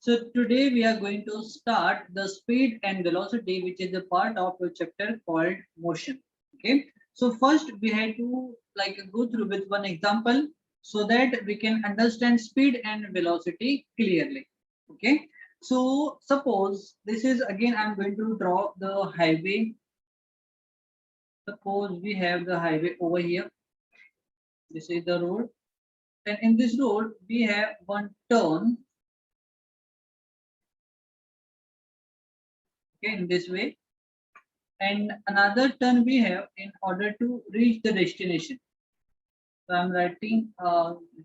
So today we are going to start the speed and velocity, which is a part of a chapter called motion. Okay, so first we have to go through with one example so that we can understand speed and velocity clearly. Okay, so suppose this is, again I'm going to draw the highway. Suppose we have the highway over here. This is the road, and in this road we have one turn, okay, in this way, and another turn we have in order to reach the destination. So I'm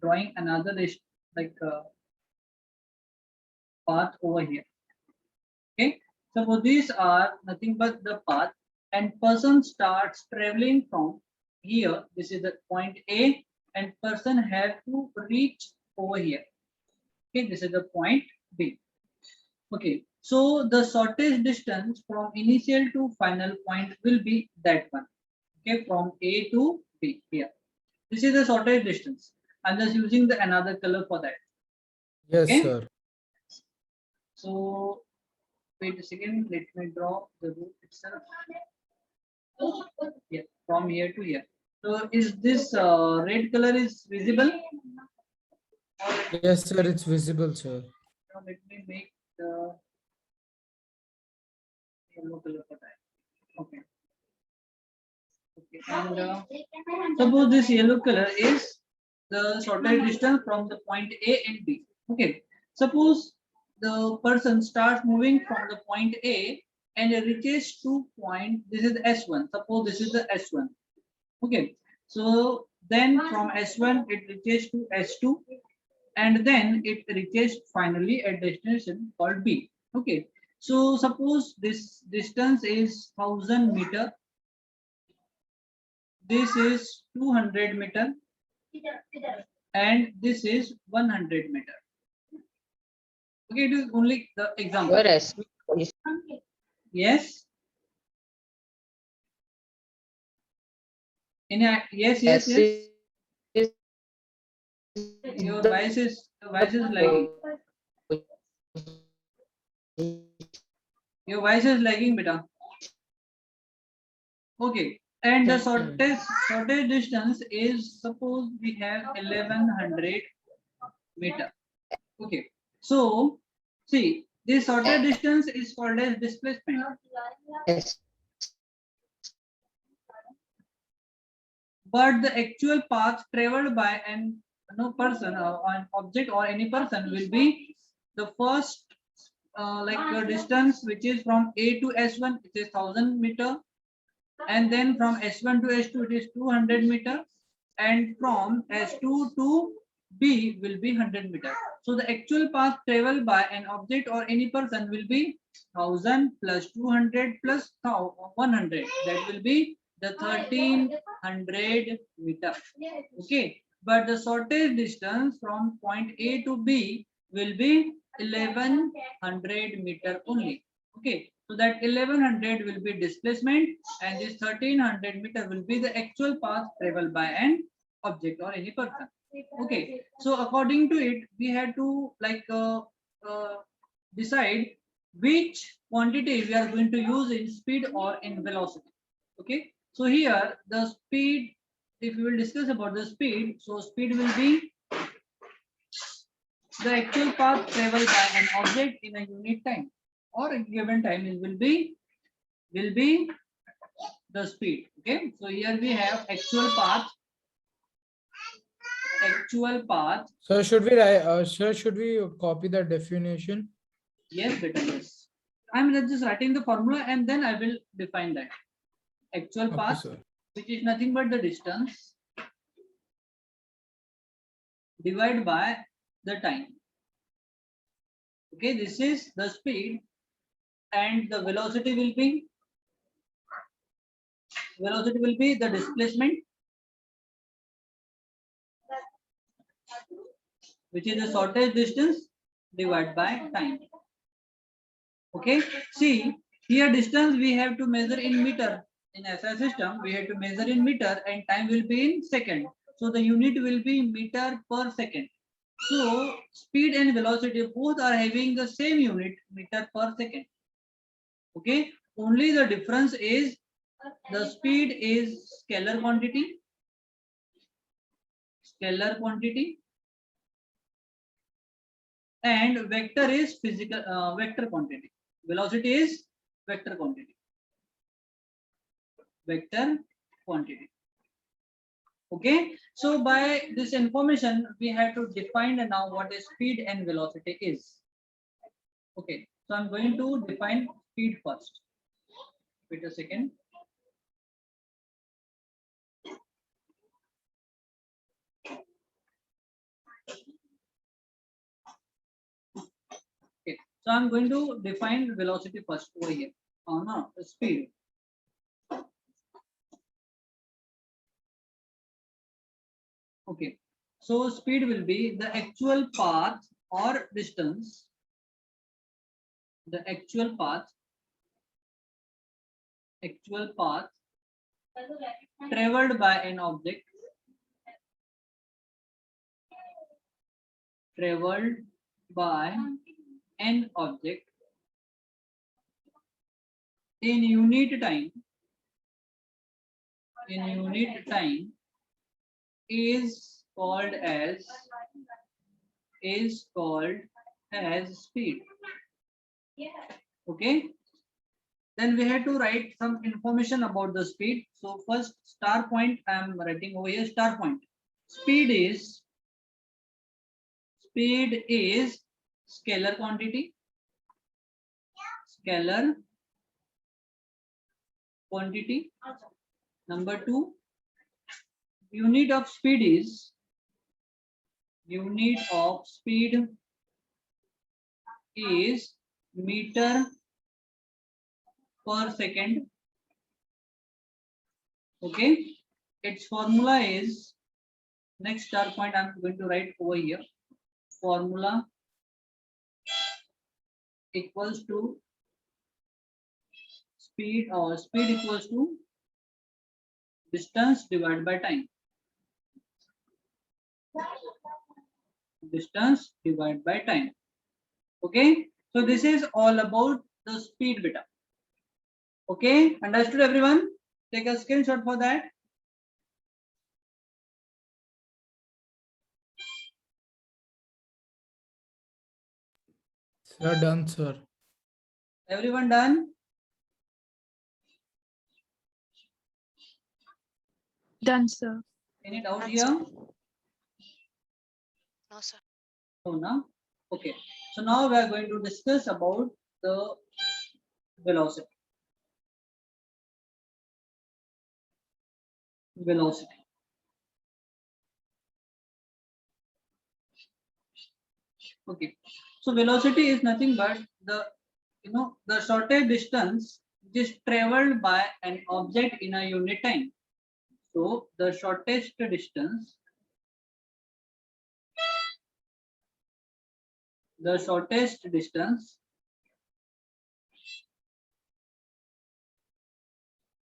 drawing another like uh, path over here. Okay, so these are nothing but the path, and person starts traveling from here. This is the point A, and person have to reach over here. Okay, this is the point B. Okay, so the shortest distance from initial to final point will be that one. Okay, from A to B here. This is the shortest distance. I'm just using the another color for that. Yes, Okay. sir. So wait a second. Let me draw the route itself. Yeah, from here to here. So is this red color is visible? Yes, sir. It's visible, sir. Now let me make the yellow color for that. Okay. Okay. And suppose this yellow color is the shortest distance from the point A and B. Okay. Suppose the person starts moving from the point A and reaches to point. This is S1. Suppose this is the S1. Okay. So then from S1 it reaches to S2, and then it reaches finally a destination called B. Okay. So suppose this distance is 1000 meter. This is 200 meter, and this is 100 meter. Okay, it is only the example. Whereas, Yes. Yes, yes, yes. Your voice is lagging. Your voice is lagging, beta. Okay, and the shortest distance is, suppose we have 1100 meter. Okay, so see, this shortest distance is called as displacement. yes, But the actual path traveled by an person or an object or any person will be the first distance, which is from A to S1, it is 1000 meter, and then from S1 to S2 it is 200 meter, and from S2 to B will be 100 meter. So the actual path traveled by an object or any person will be 1000 plus 200 plus 100. That will be the 1300 meter. Okay, but the shortest distance from point A to B will be 1100 meter only. Okay, so that 1100 will be displacement, and this 1300 meter will be the actual path traveled by an object or any person. Okay, so according to it, we had to decide which quantity we are going to use in speed or in velocity. Okay, so here the speed, if we will discuss about the speed, so speed will be the actual path traveled by an object in a unit time or a given time. It will be the speed. Okay, so here we have actual path. Sir, should we write? Sir, should we copy the definition? Yes, better, yes. I'm just writing the formula and then I will define that. Actual Okay, path, sir. which is nothing but the distance divided by the time. Okay, this is the speed, and the velocity will be the displacement, which is the shortest distance divided by time. Okay, see here distance we have to measure in meter. In SI system we have to measure in meter, and time will be in second. So the unit will be meter per second. So speed and velocity both are having the same unit, meter per second. Okay, only the difference is the speed is scalar quantity, and vector is physical vector quantity. Velocity is vector quantity. Okay, so by this information we have to define now what is speed and velocity is. Okay, so I'm going to define speed first. Wait a second. Okay, so I'm going to define velocity first over here. No, speed. Okay, so speed will be the actual path or distance, actual path traveled by an object, in unit time, is called as speed. Okay, then we have to write some information about the speed. So first star point I am writing over here, star point. Speed is scalar quantity, Number two, unit of speed is meter per second. Okay, its formula is, next star point I'm going to write over here, formula equals to speed equals to distance divided by time. Okay, so this is all about the speed beta. Okay, understood everyone? Take a screenshot for that. Sir, done, sir. Everyone done? Done, sir. Any doubt Done, here? sir. No, sir. So now, okay. So now we are going to discuss about the velocity. Okay. So velocity is nothing but the the shortest distance which is traveled by an object in a unit time. So the shortest distance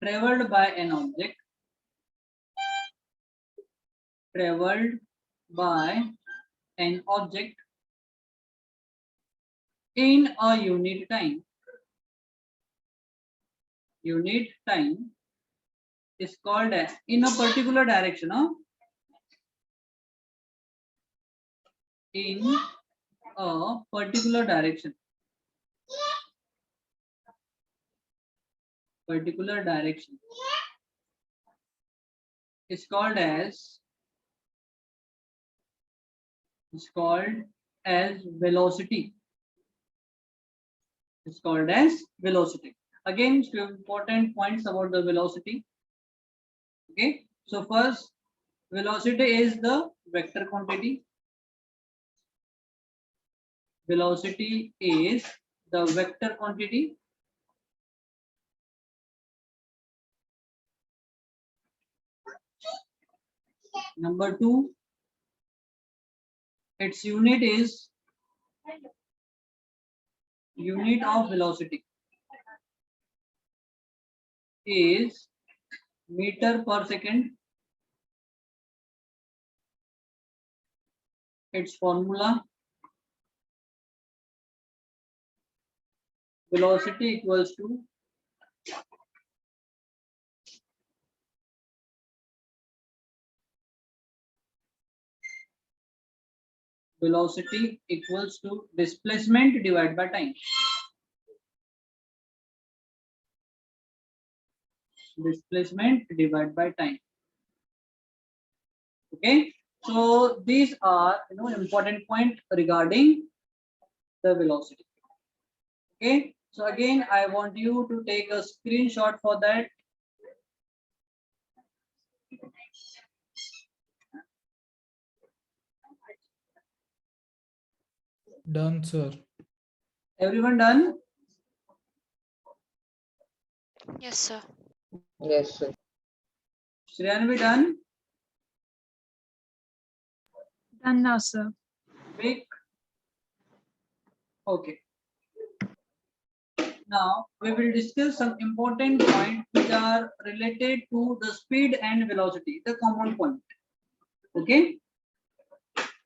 traveled by an object in a unit time is called as, in a particular direction, in a particular direction is called as velocity. Again, few important points about the velocity. Okay, so first, velocity is the vector quantity. Number two, its unit of velocity is meter per second. its formula, velocity equals to displacement divided by time. Displacement divided by time. Okay, so these are important point regarding the velocity. Okay, so again I want you to take a screenshot for that. Done, sir. Everyone done? Yes, sir. Yes, sir. Shreyan, we done? Done now, sir. Vic? Okay. Now we will discuss some important points which are related to the speed and velocity, the common point. Okay.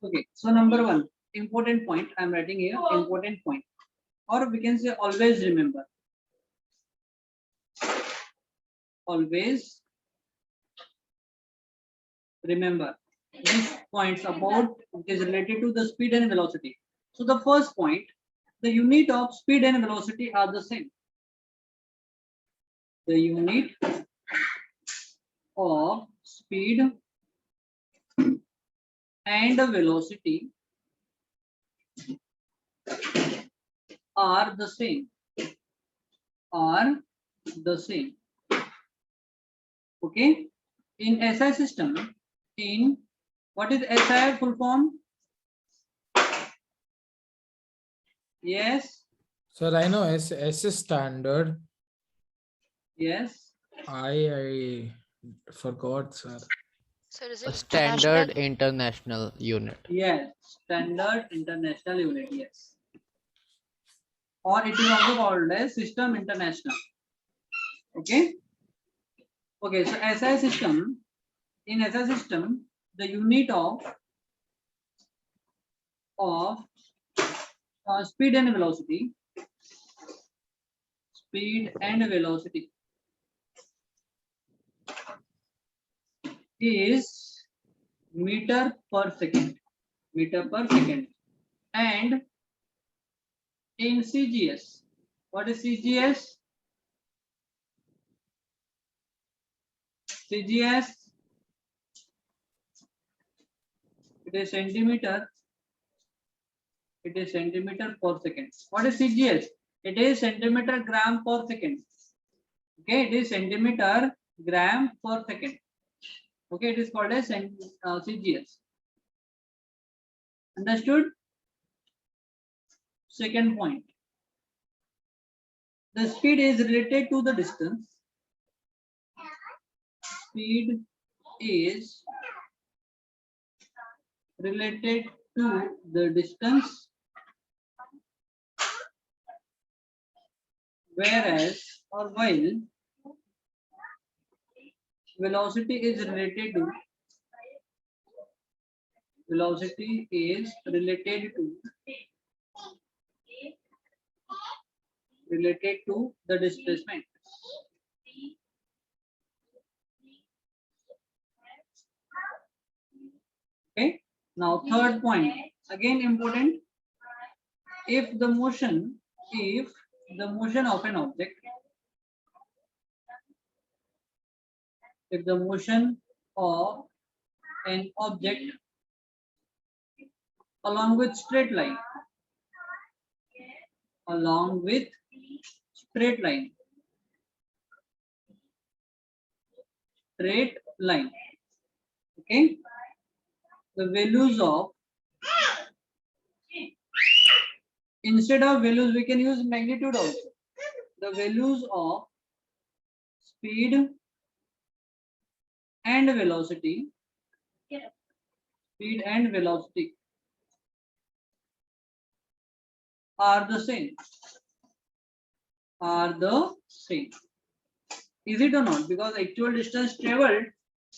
Okay. So number one, important point. I'm writing here, important point, or we can say always remember. Always remember these points about which is related to the speed and velocity. So the first point, the unit of speed and velocity are the same. The unit of speed and velocity are the same. Okay. In SI system, in what is SI full form? Yes. Sir, I know S is standard. Yes. I forgot, sir. Sir, is A it standard international? international unit. Yes. Standard international unit. Yes. Or it is also called as system international. Okay. Okay. So SI system, in SI system, the unit of speed and velocity. Speed and velocity is meter per second. Meter per second. And in CGS, what is CGS? CGS, it is centimeter. It is centimeter per second. What is CGS? It is centimeter gram per second. Okay, it is centimeter gram per second. Okay, it is called as CGS. Understood? Second point. The speed is related to the distance. Speed is related to the distance, whereas or while velocity is related to the displacement. Okay. Now third point, again important. If the motion of an object, if the motion of an object along with straight line, okay, the values of, instead of values we can use magnitude also. The values of speed and velocity, are the same. Is it or not? Because actual distance traveled,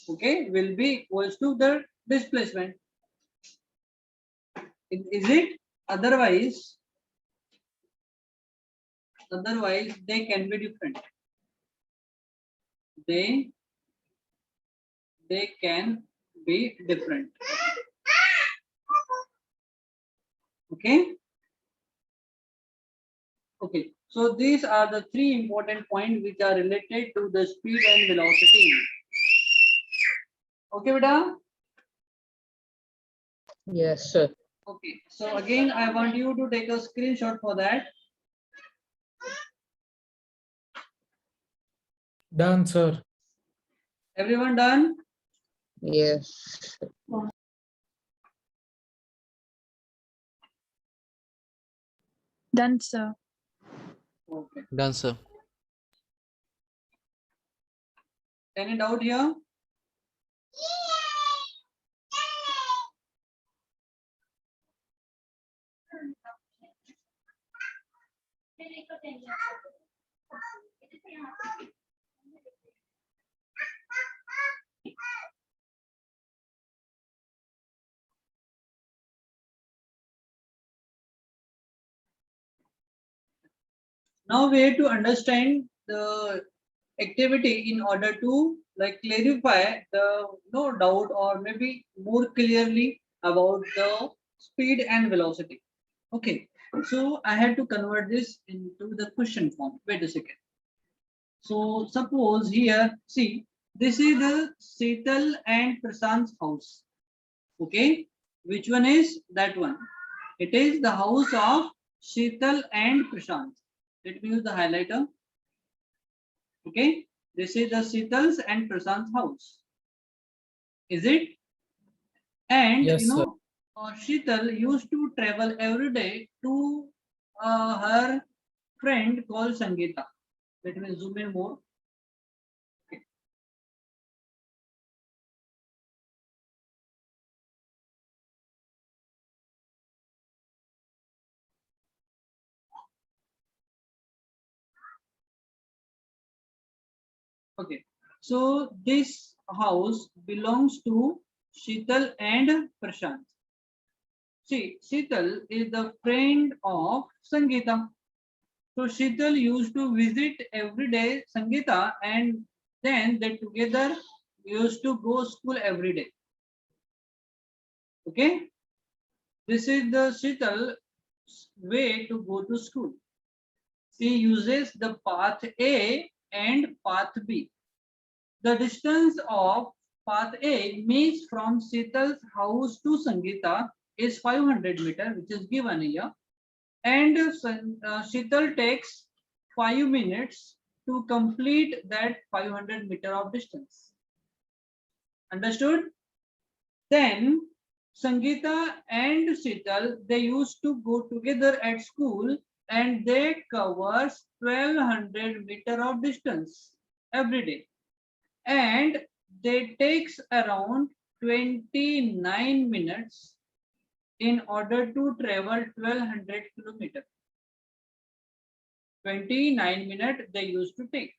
okay, will be equals to the displacement. Is it? Otherwise they can be different. They can be different. Okay. Okay. So these are the three important points which are related to the speed and velocity. Okay, beta? Yes, sir. Okay. So again, I want you to take a screenshot for that. Done, sir. Everyone done? Yes. Done, sir. Okay. Done, sir. Any doubt here? Now we have to understand the activity in order to like clarify the no doubt or maybe more clearly about the speed and velocity. Okay, so I had to convert this into the question form. Wait a second. So suppose here, see, this is the Setal and Prasant's house. Okay, which one is that one? It is the house of Sheetal and Prashant. Let me use the highlighter. Okay, this is the Sheetal's and Prashant's house. Is it? And Yes, you sir. know, Sheetal used to travel every day to her friend called Sangeeta. Let me zoom in more. Okay. Okay, so this house belongs to Sheetal and Prashant. See, Sheetal is the friend of Sangeeta. So Sheetal used to visit every day Sangeeta and then they together used to go school every day. Okay, this is the Sheetal way to go to school. She uses the path A and path B. The distance of path A means from Sheetal's house to Sangeeta is 500 meter, which is given here. And Sheetal takes 5 minutes to complete that 500 meter of distance. Understood? Then Sangeeta and Sheetal, they used to go together at school and they covers 1200 meter of distance every day. And they takes around 29 minutes in order to travel 1200 kilometers. 29 minutes they used to take.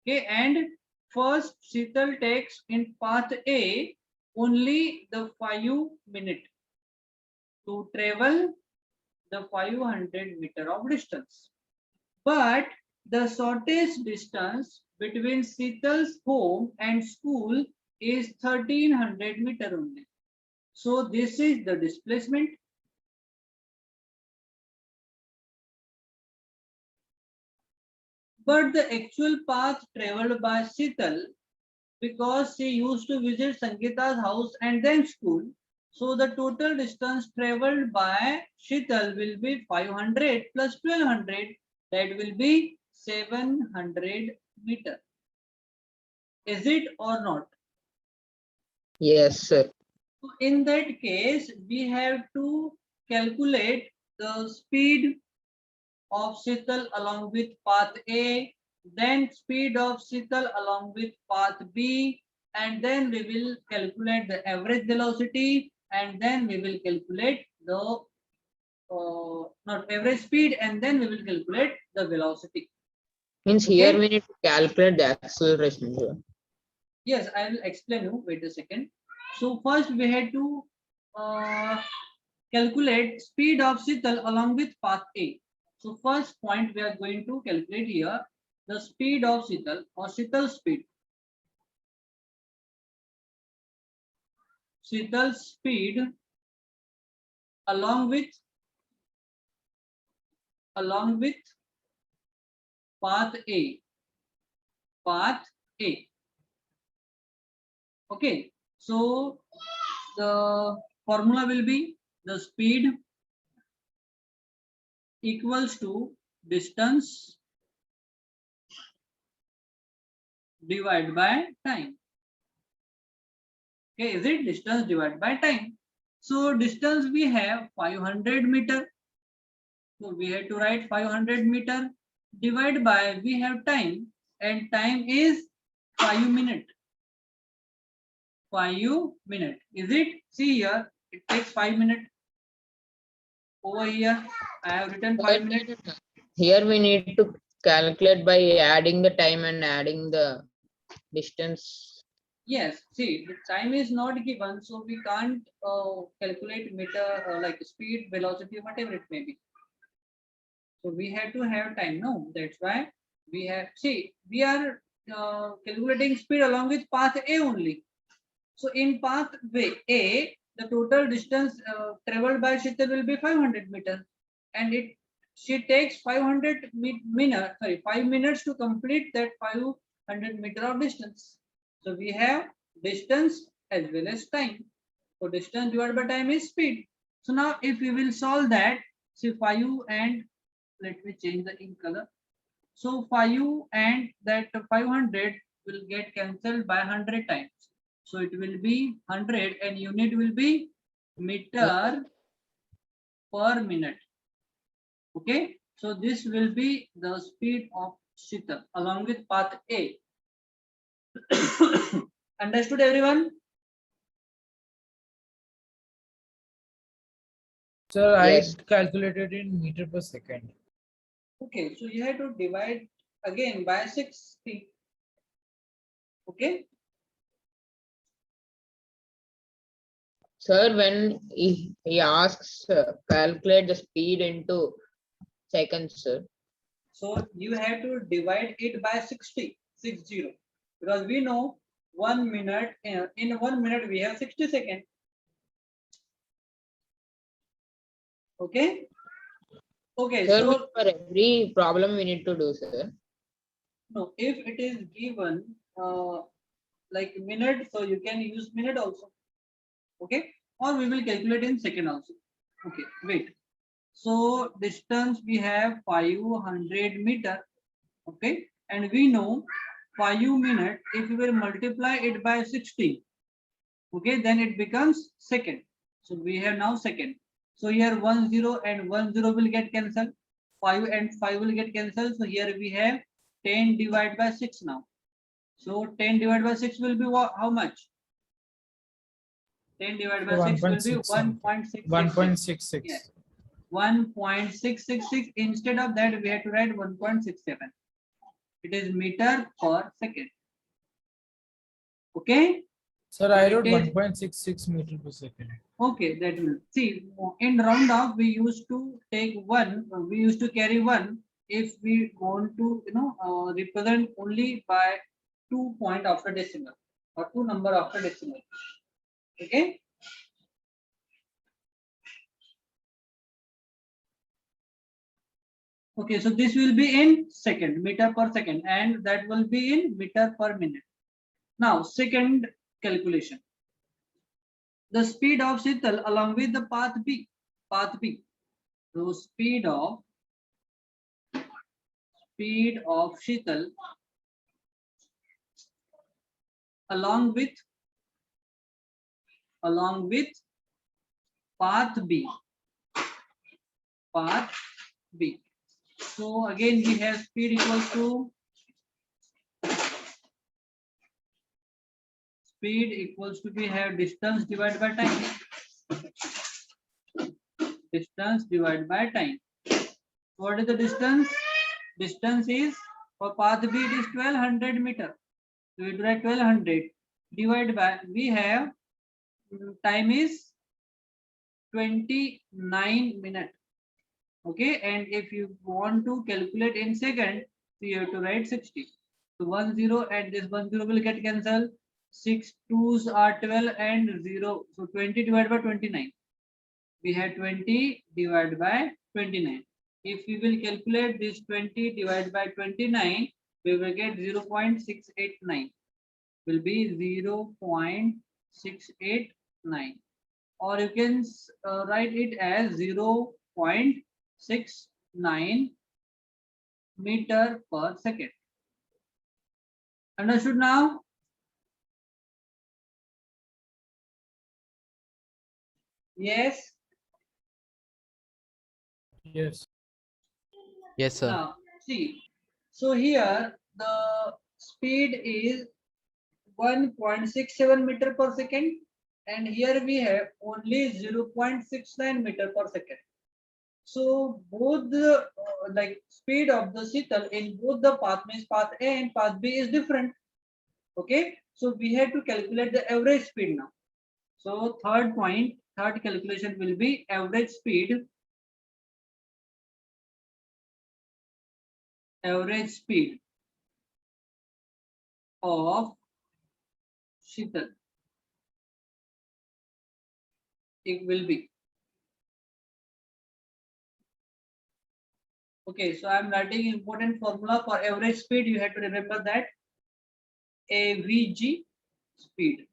Okay, and first Sheetal takes in path A only the 5 minutes to travel the 500 meter of distance. But the shortest distance between Sheetal's home and school is 1300 meter only. So this is the displacement. But the actual path traveled by Sheetal, because she used to visit Sangeeta's house and then school, so the total distance traveled by Sheetal will be 500 plus 1200, that will be 700 meter. Is it or not? Yes, sir. So in that case, we have to calculate the speed of Sheetal along with path A, then speed of Sheetal along with path B, and then we will calculate the average velocity, and then we will calculate the not average speed, and then we will calculate the velocity. Means Okay. here we need to calculate the acceleration, sir. Yes, I will explain you. Wait a second. So first we had to calculate speed of Sheetal along with path A. So first point we are going to calculate here the speed of Sheetal or Sheetal's speed. Sheetal's speed along with path A. Path A. Okay, so the formula will be the speed equals to distance divided by time. Okay, is it distance divided by time? So distance we have 500 meter. So we have to write 500 meter divided by we have time, and time is 5 minutes. 5 minutes. Is it? See here, it takes 5 minutes. Over here, I have written 5 minutes. Here we need to calculate by adding the time and adding the distance. Yes, see, the time is not given, so we can't calculate meter like speed, velocity, whatever it may be. So we have to have time. No, that's why we have. See, we are calculating speed along with path A only. So in path A, the total distance traveled by Sheetal will be 500 meters, and she takes 5 minutes to complete that 500 meter of distance. So we have distance as well as time. So distance divided by time is speed. So now if we will solve that, see 5 and let me change the ink color. So 5 and that 500 will get cancelled by 100 times. So it will be 100 and unit will be meter per minute. Okay. So this will be the speed of Sheetal along with path A. Understood everyone? Sir, Yes. I calculated in meter per second. Okay. So you have to divide again by 60. Okay. Sir, when he asks calculate the speed into seconds, sir. So you have to divide it by 60, because we know 1 minute, in 1 minute we have 60 seconds. Okay. Okay. Sir, So for every problem we need to do, sir. no, if it is given like minute, so you can use minute also. Okay. Or we will calculate in second also. Okay. Wait. So distance we have 500 meter. Okay. And we know 5 minutes, if we will multiply it by 60, okay, then it becomes second. So we have now second. So here 10 and 10 will get cancelled. 5 and 5 will get cancelled. So here we have 10 divided by 6 now. So 10 divided by 6 will be what, how much? 10 divided by 6 will be 1.666. 1.66. Yes. 1.666. Instead of that, we have to write 1.67. It is meter per second. Okay. Sir, I It wrote is- 1.66 meter per second. Okay, that will see in round off we used to take 1. We used to carry 1 if we want to represent only by 2 point after decimal or 2 number after decimal. Okay. Okay, so this will be in second, meter per second, and that will be in meter per minute. Now, second calculation. The speed of Sheetal along with the path B. Path B. So speed of Sheetal along with path B. Path B. So again we have speed equals to we have distance divided by time. Distance divided by time. What is the distance? Distance is for path B it is 1200 meter. So we write 1200 divided by we have time is 29 minutes. Okay, and if you want to calculate in second, so you have to write 60. So 10 and this 10 will get cancelled. 6 2s are 12 and 0. So 20 divided by 29. We have 20 divided by 29. If we will calculate this 20 divided by 29, we will get 0.689. Will be 0.689, or you can write it as 0.69 meter per second. Understood now? Yes. Yes. Yes, sir. Now see, so here the speed is 1.67 meter per second, and here we have only 0.69 meter per second. So both the like speed of the Sheetal in both the path, means path A and path B, is different. Okay, so we have to calculate the average speed now. So third calculation will be average speed. Average speed of Sheetal. It will be. Okay, so I'm writing important formula for average speed. You have to remember that AVG speed.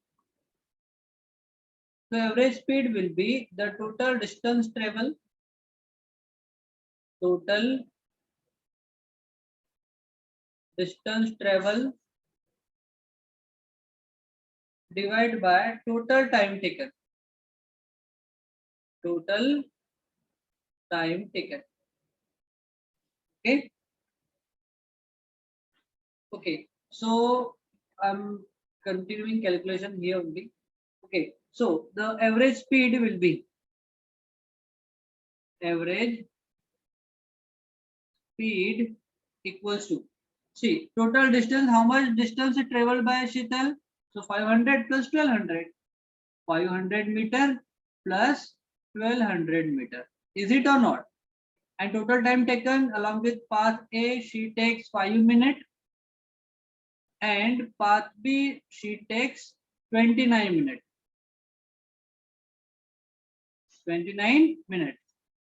So average speed will be the total distance travel. Total distance travel divided by total time taken. Total time taken. Okay. Okay. So I'm continuing calculation here only. Okay. So the average speed will be average speed equals to, see, total distance, how much distance it traveled by Sheetal? So 500 plus 1200. 500 meter plus 1200 meter. Is it or not? And total time taken along with path A, she takes 5 minutes, and path B, she takes 29 minutes. 29 minutes.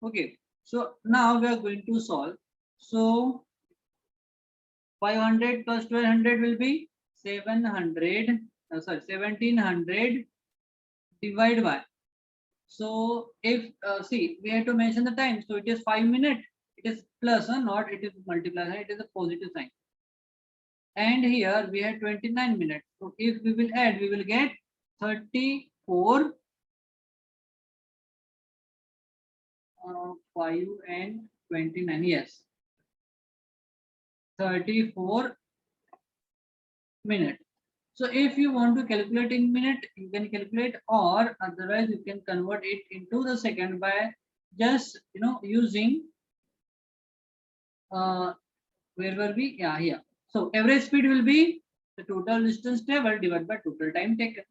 Okay. So now we are going to solve. So 500 plus 1200 will be 700. Sorry, 1700 divided by. So if see, we have to mention the time. So it is 5 minutes. It is plus, not it is multiply. It is a positive sign. And here we have 29 minutes. So if we will add, we will get 34. 5 and 29. Yes. 34 minutes. So if you want to calculate in minute, you can calculate, or otherwise you can convert it into the second by just using where were we? Yeah, here. So average speed will be the total distance traveled divided by total time taken.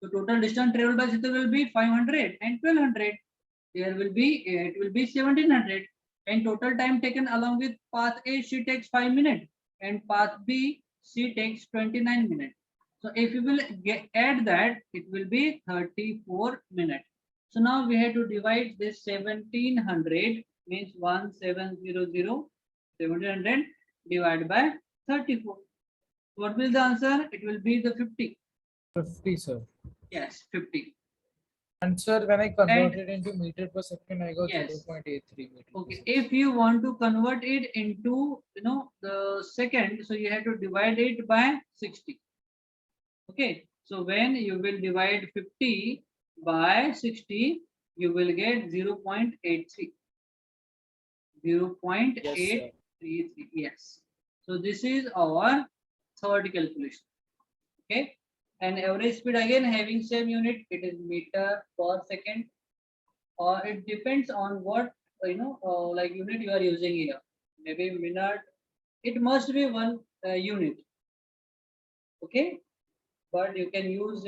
So total distance traveled by Sheetal will be 500 and 1200. There will be it will be 1700, and total time taken along with path A, she takes 5 minutes, and path B, she takes 29 minutes. So if you will add that, it will be 34 minutes. So now we have to divide this 1700, means 1700 divided by 34. What will the answer? It will be the 50. 50, sir. Yes, 50. And sir, when I convert it into meter per second, I got Yes. 0.83 meter. per Okay, second. if you want to convert it into the second, so you have to divide it by 60. Okay, so when you will divide 50 by 60, you will get 0.83. 0.833. Yes. So this is our third calculation. Okay, and average speed, again having same unit, it is meter per second, or it depends on what like unit you are using here. Maybe minute, it must be one unit. Okay, but you can use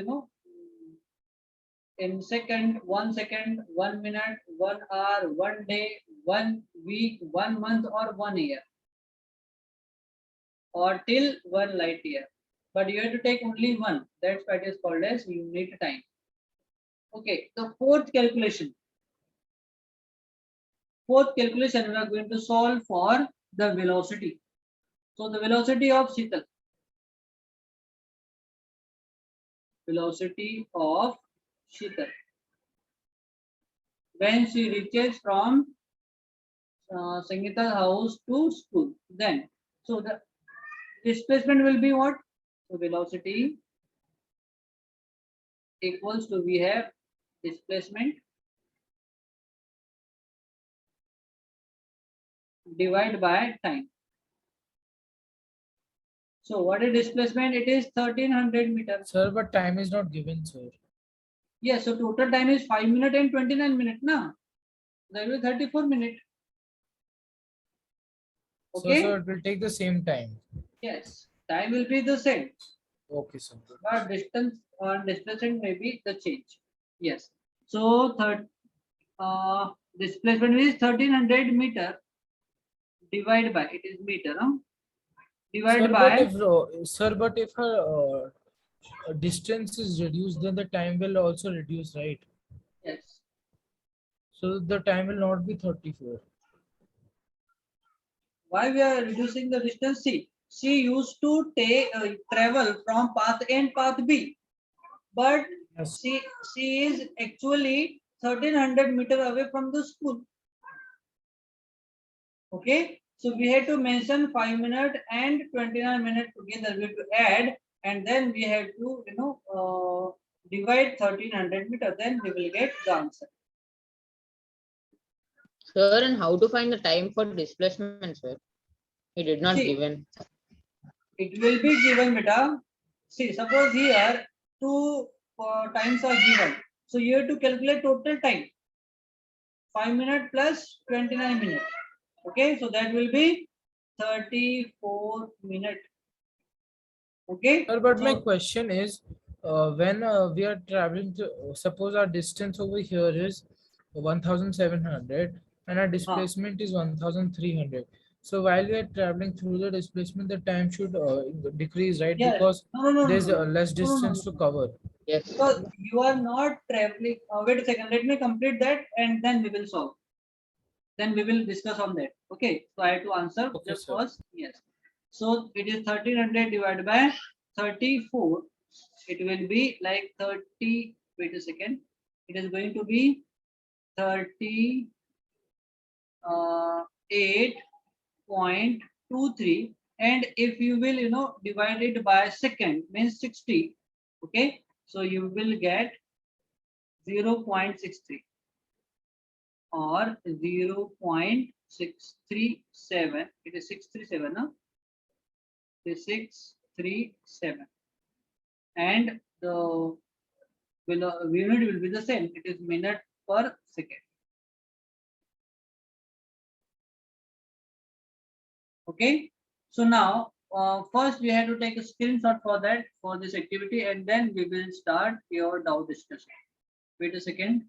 in second, 1 second, 1 minute, 1 hour, 1 day, 1 week, 1 month, or 1 year, or till 1 light year. But you have to take only one. That's why it is called as unit time. Okay, the fourth calculation. Fourth calculation, we are going to solve for the velocity. So the velocity of Sheetal. Velocity of Sheetal. When she reaches from Sangeeta's house to school, then, so the displacement will be what? So velocity equals to, we have displacement divided by time. So what is displacement? It is 1300 meters. Sir, but time is not given, sir. Yes, so total time is 5 minutes and 29 minutes. Now, that will 34 minutes. Okay. So it will take the same time. Yes, time will be the same, Okay, sir. but distance or displacement may be the change. Yes. So displacement is 1300 meter divided by, it is meter, divided Sir, by, but if, sir, but if her distance is reduced, then the time will also reduce, right? yes. So the time will not be 34. Why we are reducing the distance? See, she used to take travel from path A and path B, but Yes. she is actually 1300 meter away from the school. Okay, so we had to mention 5 minutes and 29 minutes together. We have to add, and then we have to divide 1300 meter. Then we will get the answer. Sir, and how to find the time for displacement, sir? He did not See. given. It will be given, beta. See, suppose here 2 times are given. So you have to calculate total time. 5 minutes plus 29 minutes. Okay, so that will be 34 minutes. Okay. Sir, but my So, question is, when we are traveling to, suppose our distance over here is 1700 and our displacement is 1300. So while we are traveling through the displacement, the time should decrease, right? yeah. Because No, there's no. less No, no, no, distance to cover. Yes. Because you are not traveling. Wait a second. Let me complete that, and then we will solve. Then we will discuss on that. Okay. So I have to answer Okay, just sir. first. Yes. So it is 1300 divided by 34. It will be like 30. Wait a second. It is going to be 38.23. And if you will, divide it by second, means 60. Okay. So you will get 0.63 or 0.637. It is 637, no? It is 637. And the unit will be the same. It is minute per second. Okay. So now, first we have to take a screenshot for that, for this activity, and then we will start your doubt discussion. Wait a second.